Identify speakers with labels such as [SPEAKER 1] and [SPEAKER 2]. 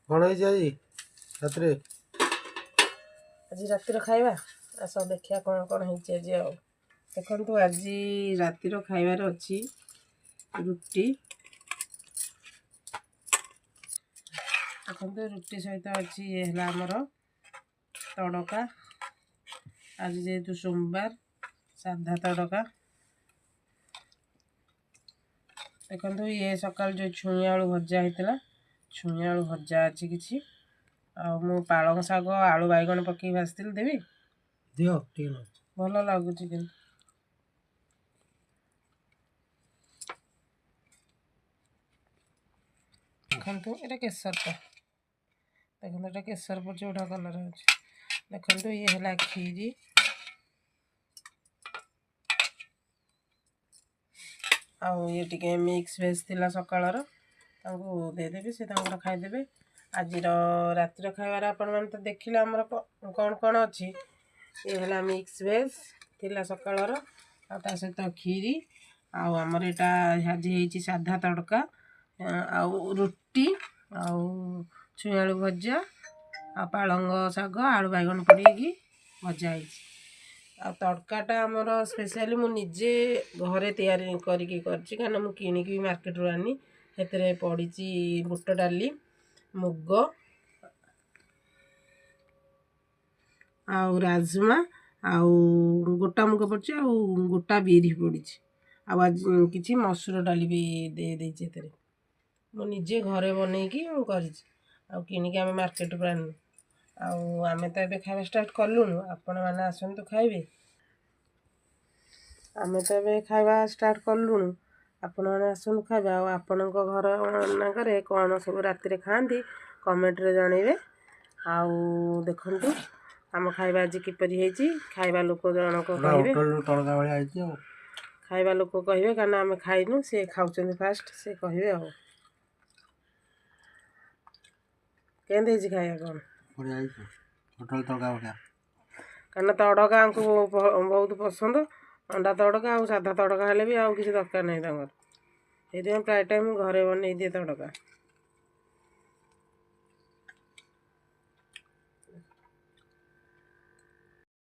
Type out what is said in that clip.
[SPEAKER 1] कौन है जी रात रे
[SPEAKER 2] आज रातिर खाइबा आस देखिया कौन कौन है आज देखो आज रातिर खाइबार अच्छी रुटी देखो रुटी सहित अच्छी ये आमर तड़का आज जेहेतु सोमवार साधा तड़का देखो ये सकाल जो छुई आलू भजा होता छुई आलू भजा अच्छी किसी मु पालंग शाग आलू बैगण पकई भाजती देवी
[SPEAKER 1] दियो ठीक
[SPEAKER 2] भल लगुच कि देखो ये केसरटा देखो ये केसर पर जोड़ा कलर हो देखो ये है खीरी आउ ये टिके मिक्स वेज थिला सकाळर तांको देदेबे से तांको खाइदेबे आज रातिर खाइबार आपण मन तो देखिले हमर कौन कौन अच्छी ये है मिक्स वेज थिला सकाळर आ ता सहित खीरी आउ हमर एटा आज हेची साधा तड़का आउ रुटी आउ छुई आलू भजा आ पालंग शाग आलू बैगन पड़ी भजा हेची आ तड़काटा आमर स्पेशली मु निजे घरे तैयारी करिकी करछि कारण मु किनिकी मार्केट रो आनी हेतरे पड़ीची बुट डाली मुग आउ राजमा आउ गोटा मुग पड़छि आउ गोटा बिरी पड़छि आज किछि मसूर डाली भी दे देछि हेतरे मु निजे घरे बनेकी मु करिछि आउ किनिकी आमे मार्केट रो आनी आउ आमे तो एबे खाଇବା स्टार्ट कलुनु आपण माने आसंतु खाइबे आमे तो एबे खाଇବା स्टार्ट कलुनु आपण माने आसंतु खाइबे आउ आपणको घर नाकरे कोन सब राति रे खांती कमेंट रे जणैबे आउ देखंतु हम खाଇବା आज किपरि हेची खाଇବା लोक जनक कहिबे
[SPEAKER 1] होटल तड़का वाली आइछि आ
[SPEAKER 2] खाଇବା लोक कहिबे कारण आमे खाइनु से खाउचंदी फास्ट से कहिबे आ केंदे हेची खाଇବା कोन
[SPEAKER 1] बढ़िया आइछि होटल तड़का वाला
[SPEAKER 2] कारण तड़का हमको बहुत पसंद अंडा तड़का आ साधा तड़का हेले भी आउ किसी दरकार नहीं तांगर प्राय टाइम घरे बन दिए तड़का।